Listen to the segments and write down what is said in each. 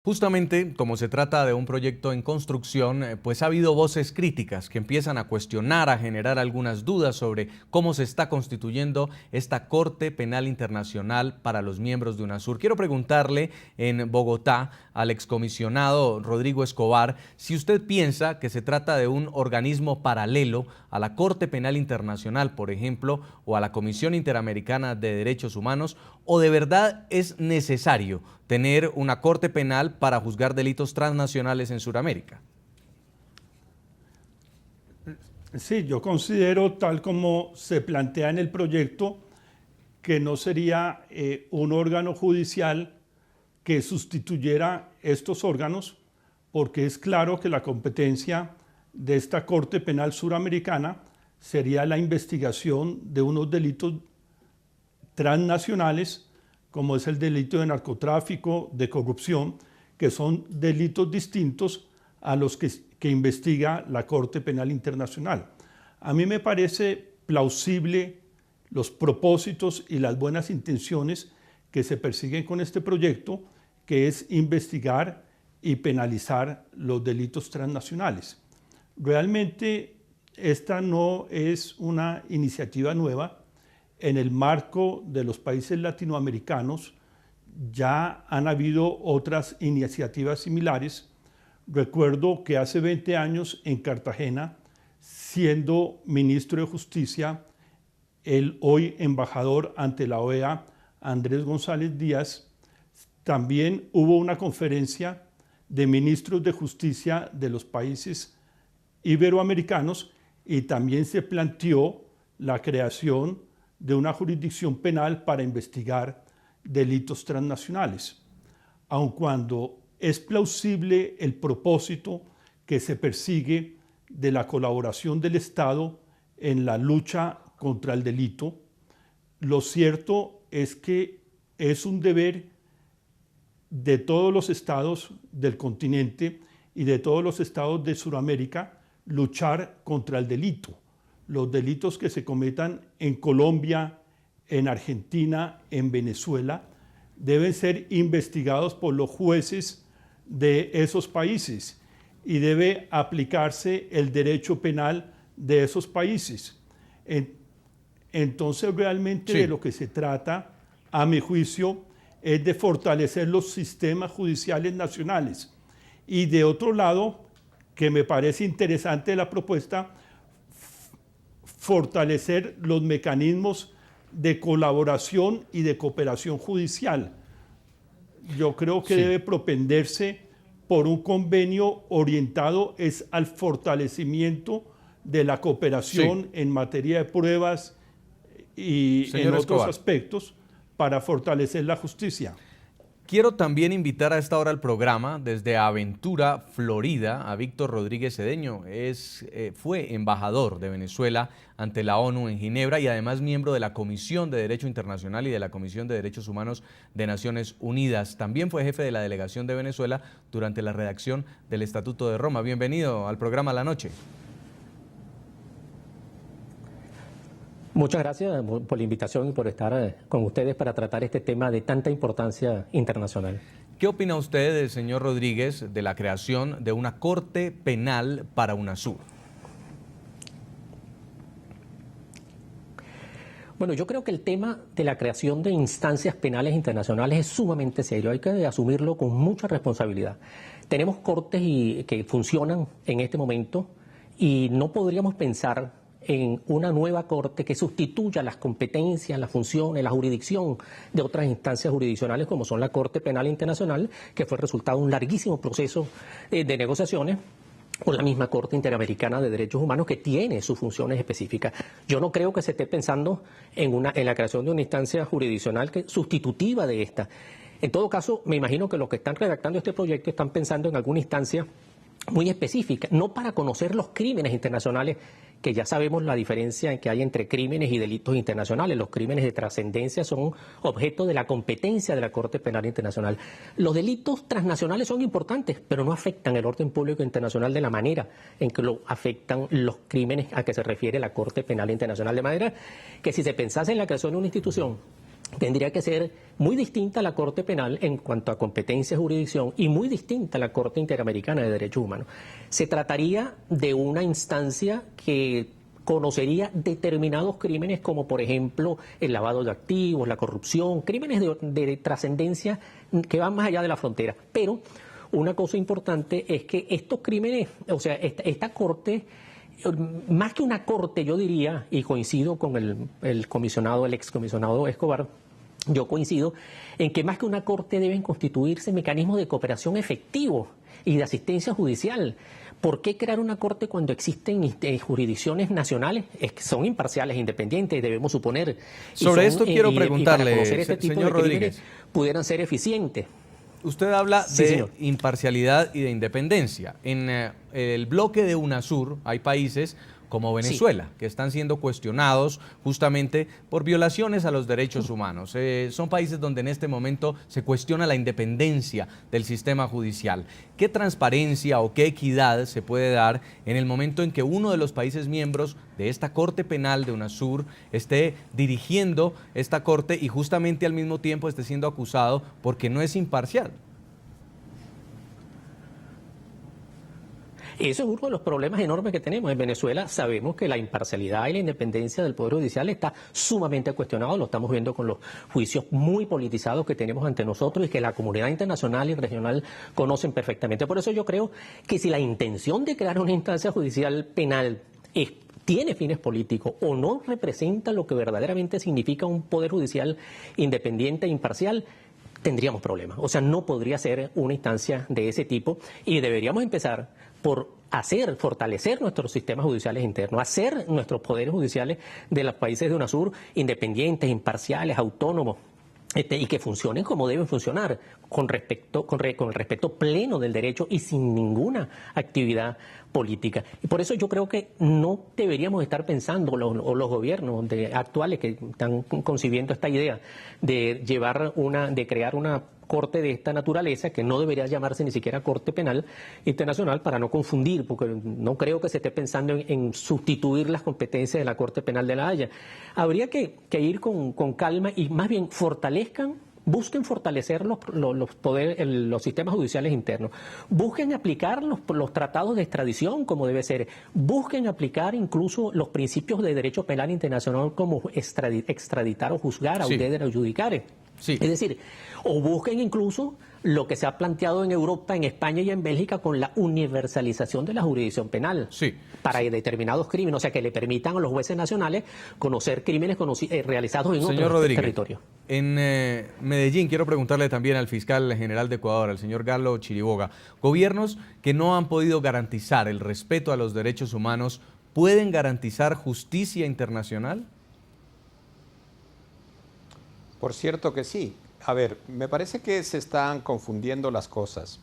Justamente como se trata de un proyecto en construcción, pues ha habido voces críticas que empiezan a cuestionar, a generar algunas dudas sobre cómo se está constituyendo esta Corte Penal Internacional para los miembros de UNASUR. Quiero preguntarle en Bogotá al excomisionado Rodrigo Escobar si usted piensa que se trata de un organismo paralelo a la Corte Penal Internacional, por ejemplo, o a la Comisión Interamericana de Derechos Humanos, o de verdad es necesario tener una corte penal para juzgar delitos transnacionales en Sudamérica. Sí, yo considero, tal como se plantea en el proyecto, que no sería un órgano judicial que sustituyera estos órganos, porque es claro que la competencia de esta Corte Penal Suramericana sería la investigación de unos delitos transnacionales, como es el delito de narcotráfico, de corrupción, que son delitos distintos a los que investiga la Corte Penal Internacional. A mí me parece plausible los propósitos y las buenas intenciones que se persiguen con este proyecto, que es investigar y penalizar los delitos transnacionales. Realmente esta no es una iniciativa nueva. En el marco de los países latinoamericanos ya han habido otras iniciativas similares. Recuerdo que hace 20 años en Cartagena, siendo ministro de Justicia, el hoy embajador ante la OEA, Andrés González Díaz, también hubo una conferencia de ministros de justicia de los países iberoamericanos y también se planteó la creación de una jurisdicción penal para investigar delitos transnacionales. Aun cuando es plausible el propósito que se persigue de la colaboración del Estado en la lucha contra el delito, lo cierto es que es un deber de todos los estados del continente y de todos los estados de Sudamérica luchar contra el delito. Los delitos que se cometan en Colombia, en Argentina, en Venezuela, deben ser investigados por los jueces de esos países y debe aplicarse el derecho penal de esos países. Entonces, realmente de lo que se trata, a mi juicio, es de fortalecer los sistemas judiciales nacionales. Y de otro lado, que me parece interesante la propuesta, fortalecer los mecanismos de colaboración y de cooperación judicial. Yo creo que debe propenderse por un convenio orientado al fortalecimiento de la cooperación en materia de pruebas y en otros aspectos para fortalecer la justicia. Quiero también invitar a esta hora al programa desde Aventura, Florida, a Víctor Rodríguez Cedeño. Fue embajador de Venezuela ante la ONU en Ginebra y además miembro de la Comisión de Derecho Internacional y de la Comisión de Derechos Humanos de Naciones Unidas. También fue jefe de la delegación de Venezuela durante la redacción del Estatuto de Roma. Bienvenido al programa La Noche. Muchas gracias por la invitación y por estar con ustedes para tratar este tema de tanta importancia internacional. ¿Qué opina usted, señor Rodríguez, de la creación de una Corte Penal para UNASUR? Bueno, yo creo que el tema de la creación de instancias penales internacionales es sumamente serio. Hay que asumirlo con mucha responsabilidad. Tenemos cortes que funcionan en este momento y no podríamos pensar en una nueva corte que sustituya las competencias, las funciones, la jurisdicción de otras instancias jurisdiccionales como son la Corte Penal Internacional, que fue el resultado de un larguísimo proceso de negociaciones, o la misma Corte Interamericana de Derechos Humanos, que tiene sus funciones específicas. Yo no creo que se esté pensando en la creación de una instancia jurisdiccional sustitutiva de esta. En todo caso, me imagino que los que están redactando este proyecto están pensando en alguna instancia muy específica, no para conocer los crímenes internacionales, que ya sabemos la diferencia que hay entre crímenes y delitos internacionales. Los crímenes de trascendencia son objeto de la competencia de la Corte Penal Internacional. Los delitos transnacionales son importantes, pero no afectan el orden público internacional de la manera en que lo afectan los crímenes a que se refiere la Corte Penal Internacional. De manera que si se pensase en la creación de una institución tendría que ser muy distinta a la Corte Penal en cuanto a competencia y jurisdicción y muy distinta a la Corte Interamericana de Derechos Humanos. Se trataría de una instancia que conocería determinados crímenes como por ejemplo el lavado de activos, la corrupción, crímenes de trascendencia que van más allá de la frontera. Pero una cosa importante es que estos crímenes, o sea, esta Corte, más que una Corte, yo diría, y coincido con el excomisionado Escobar, yo coincido en que más que una Corte deben constituirse mecanismos de cooperación efectivos y de asistencia judicial. ¿Por qué crear una Corte cuando existen jurisdicciones nacionales? Es que son imparciales e independientes, debemos suponer. Sobre esto quiero preguntarle, y para conocer este tipo señor de crímenes, Rodríguez, pudieran ser eficientes. usted habla Sí, de señor. imparcialidad y de independencia. En el bloque de UNASUR hay países como Venezuela, que están siendo cuestionados justamente por violaciones a los derechos humanos. Son países donde en este momento se cuestiona la independencia del sistema judicial. ¿Qué transparencia o qué equidad se puede dar en el momento en que uno de los países miembros de esta Corte Penal de UNASUR esté dirigiendo esta corte y justamente al mismo tiempo esté siendo acusado porque no es imparcial? Eso es uno de los problemas enormes que tenemos. En Venezuela sabemos que la imparcialidad y la independencia del Poder Judicial está sumamente cuestionado. Lo estamos viendo con los juicios muy politizados que tenemos ante nosotros y que la comunidad internacional y regional conocen perfectamente. Por eso yo creo que si la intención de crear una instancia judicial penal tiene fines políticos o no representa lo que verdaderamente significa un Poder Judicial independiente e imparcial, tendríamos problemas. O sea, no podría ser una instancia de ese tipo y deberíamos empezar por fortalecer nuestros sistemas judiciales internos, hacer nuestros poderes judiciales de los países de UNASUR independientes, imparciales, autónomos, y que funcionen como deben funcionar, con el respeto pleno del derecho y sin ninguna actividad política. Y por eso yo creo que no deberíamos estar pensando, o los gobiernos actuales que están concibiendo esta idea de crear una corte de esta naturaleza, que no debería llamarse ni siquiera Corte Penal Internacional, para no confundir, porque no creo que se esté pensando en sustituir las competencias de la Corte Penal de La Haya. Habría que ir con calma y más bien busquen fortalecer los sistemas judiciales internos, busquen aplicar los tratados de extradición como debe ser, busquen aplicar incluso los principios de derecho penal internacional como extraditar o juzgar, audeder o adjudicare. Sí. Es decir, o busquen incluso lo que se ha planteado en Europa, en España y en Bélgica con la universalización de la jurisdicción penal para determinados crímenes, o sea, que le permitan a los jueces nacionales conocer crímenes realizados en otros territorios. En Medellín, quiero preguntarle también al fiscal general de Ecuador, al señor Galo Chiriboga, gobiernos que no han podido garantizar el respeto a los derechos humanos, ¿pueden garantizar justicia internacional? Por cierto que sí. A ver, me parece que se están confundiendo las cosas.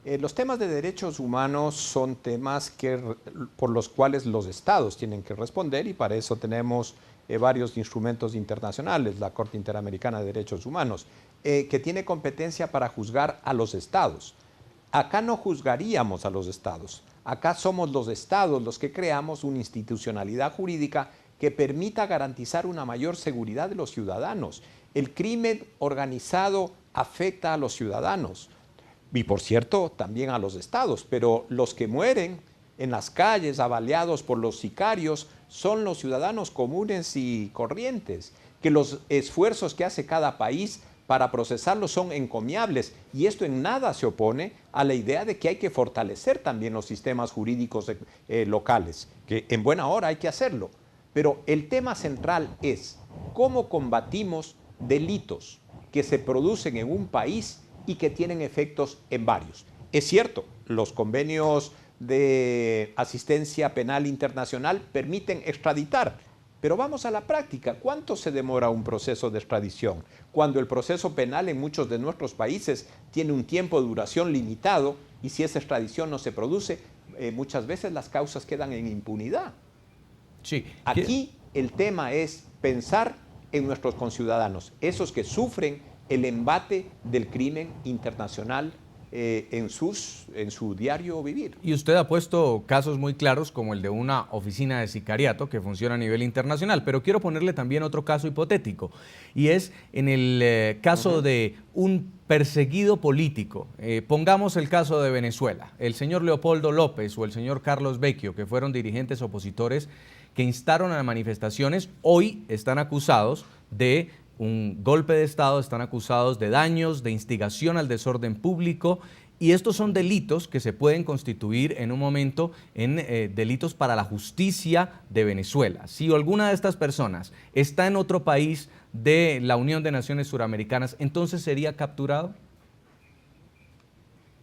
Los temas de derechos humanos son temas por los cuales los estados tienen que responder y para eso tenemos varios instrumentos internacionales, la Corte Interamericana de Derechos Humanos, que tiene competencia para juzgar a los estados. Acá no juzgaríamos a los estados. Acá somos los estados los que creamos una institucionalidad jurídica que permita garantizar una mayor seguridad de los ciudadanos. El crimen organizado afecta a los ciudadanos y, por cierto, también a los estados, pero los que mueren en las calles, avaliados por los sicarios, son los ciudadanos comunes y corrientes, que los esfuerzos que hace cada país para procesarlos son encomiables y esto en nada se opone a la idea de que hay que fortalecer también los sistemas jurídicos locales, que en buena hora hay que hacerlo. Pero el tema central es cómo combatimos delitos que se producen en un país y que tienen efectos en varios. Es cierto, los convenios de asistencia penal internacional permiten extraditar, pero vamos a la práctica. ¿Cuánto se demora un proceso de extradición? Cuando el proceso penal en muchos de nuestros países tiene un tiempo de duración limitado y si esa extradición no se produce, muchas veces las causas quedan en impunidad. Sí. Aquí el tema es pensar en nuestros conciudadanos, esos que sufren el embate del crimen internacional en su diario vivir. Y usted ha puesto casos muy claros como el de una oficina de sicariato que funciona a nivel internacional, pero quiero ponerle también otro caso hipotético, y es en el caso de un perseguido político. Pongamos el caso de Venezuela, el señor Leopoldo López o el señor Carlos Vecchio, que fueron dirigentes opositores que instaron a manifestaciones, hoy están acusados de un golpe de Estado, están acusados de daños, de instigación al desorden público, y estos son delitos que se pueden constituir en un momento en delitos para la justicia de Venezuela. Si alguna de estas personas está en otro país de la Unión de Naciones Suramericanas, ¿entonces sería capturado?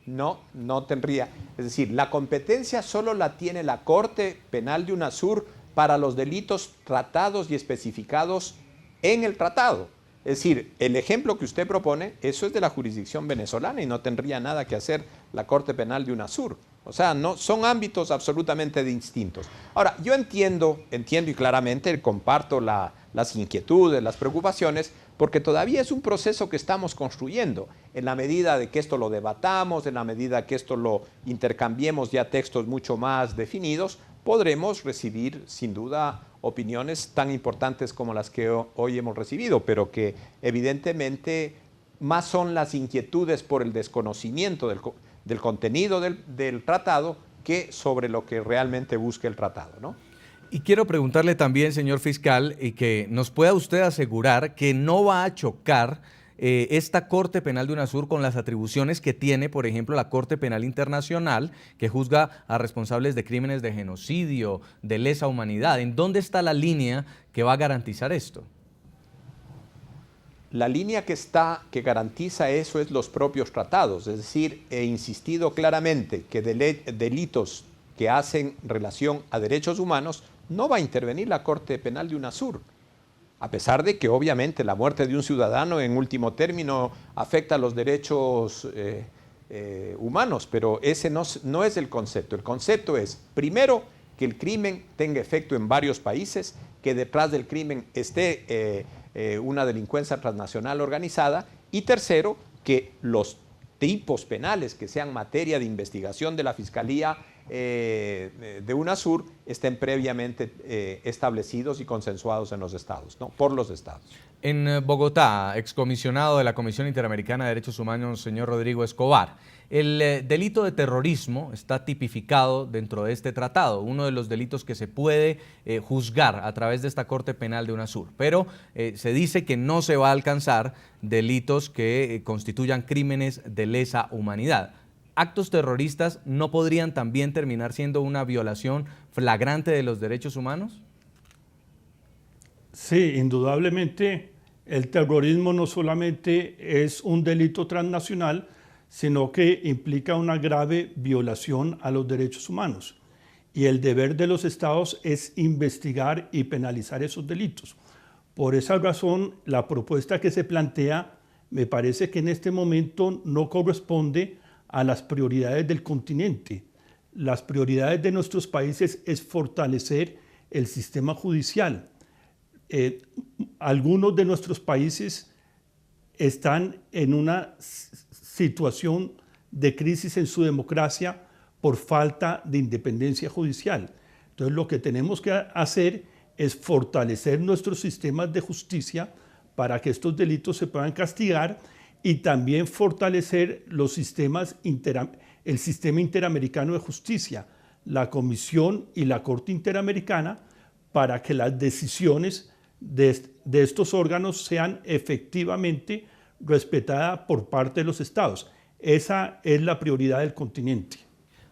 No, no tendría. Es decir, la competencia solo la tiene la Corte Penal de UNASUR para los delitos tratados y especificados en el tratado. Es decir, el ejemplo que usted propone, eso es de la jurisdicción venezolana y no tendría nada que hacer la Corte Penal de UNASUR. O sea, no, son ámbitos absolutamente distintos. Ahora, yo entiendo y claramente comparto las inquietudes, las preocupaciones, porque todavía es un proceso que estamos construyendo. En la medida de que esto lo debatamos, en la medida que esto lo intercambiemos ya textos mucho más definidos, podremos recibir sin duda opiniones tan importantes como las que hoy hemos recibido, pero que evidentemente más son las inquietudes por el desconocimiento del contenido del tratado que sobre lo que realmente busca el tratado, ¿no? Y quiero preguntarle también, señor fiscal, y que nos pueda usted asegurar que no va a chocar esta Corte Penal de UNASUR con las atribuciones que tiene, por ejemplo, la Corte Penal Internacional, que juzga a responsables de crímenes de genocidio, de lesa humanidad. ¿En dónde está la línea que va a garantizar esto? La línea que garantiza eso es los propios tratados, es decir, he insistido claramente que delitos que hacen relación a derechos humanos no va a intervenir la Corte Penal de UNASUR. A pesar de que obviamente la muerte de un ciudadano en último término afecta a los derechos humanos, pero ese no es el concepto. El concepto es, primero, que el crimen tenga efecto en varios países, que detrás del crimen esté una delincuencia transnacional organizada, y tercero, que los tipos penales que sean materia de investigación de la Fiscalía de UNASUR estén previamente establecidos y consensuados en los estados, ¿no? Por los estados. En Bogotá, excomisionado de la Comisión Interamericana de Derechos Humanos, señor Rodrigo Escobar, el delito de terrorismo está tipificado dentro de este tratado, uno de los delitos que se puede juzgar a través de esta Corte Penal de UNASUR, pero se dice que no se va a alcanzar delitos que constituyan crímenes de lesa humanidad. ¿Actos terroristas no podrían también terminar siendo una violación flagrante de los derechos humanos? Sí, indudablemente el terrorismo no solamente es un delito transnacional, sino que implica una grave violación a los derechos humanos. Y el deber de los estados es investigar y penalizar esos delitos. Por esa razón, la propuesta que se plantea me parece que en este momento no corresponde a las prioridades del continente. Las prioridades de nuestros países es fortalecer el sistema judicial. Algunos de nuestros países están en una situación de crisis en su democracia por falta de independencia judicial. Entonces, lo que tenemos que hacer es fortalecer nuestros sistemas de justicia para que estos delitos se puedan castigar y también fortalecer los sistemas el sistema interamericano de justicia, la Comisión y la Corte Interamericana, para que las decisiones de estos órganos sean efectivamente respetadas por parte de los estados. Esa es la prioridad del continente.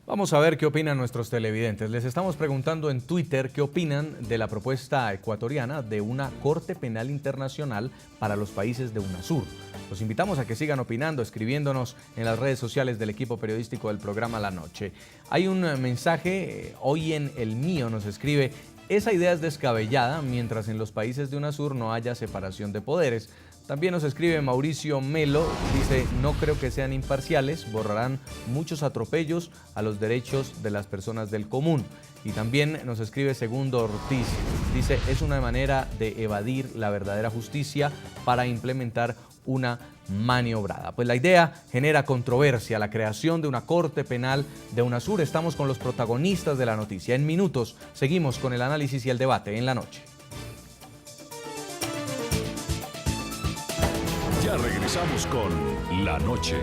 Vamos a ver qué opinan nuestros televidentes. Les estamos preguntando en Twitter qué opinan de la propuesta ecuatoriana de una Corte Penal Internacional para los países de UNASUR. Los invitamos a que sigan opinando, escribiéndonos en las redes sociales del equipo periodístico del programa La Noche. Hay un mensaje, hoy en El Mío nos escribe: esa idea es descabellada mientras en los países de UNASUR no haya separación de poderes. También nos escribe Mauricio Melo, dice: no creo que sean imparciales, borrarán muchos atropellos a los derechos de las personas del común. Y también nos escribe Segundo Ortiz, dice: es una manera de evadir la verdadera justicia para implementar una maniobrada. Pues la idea genera controversia, la creación de una Corte Penal de UNASUR. Estamos con los protagonistas de la noticia. En minutos seguimos con el análisis y el debate en la noche. Ya regresamos con La Noche.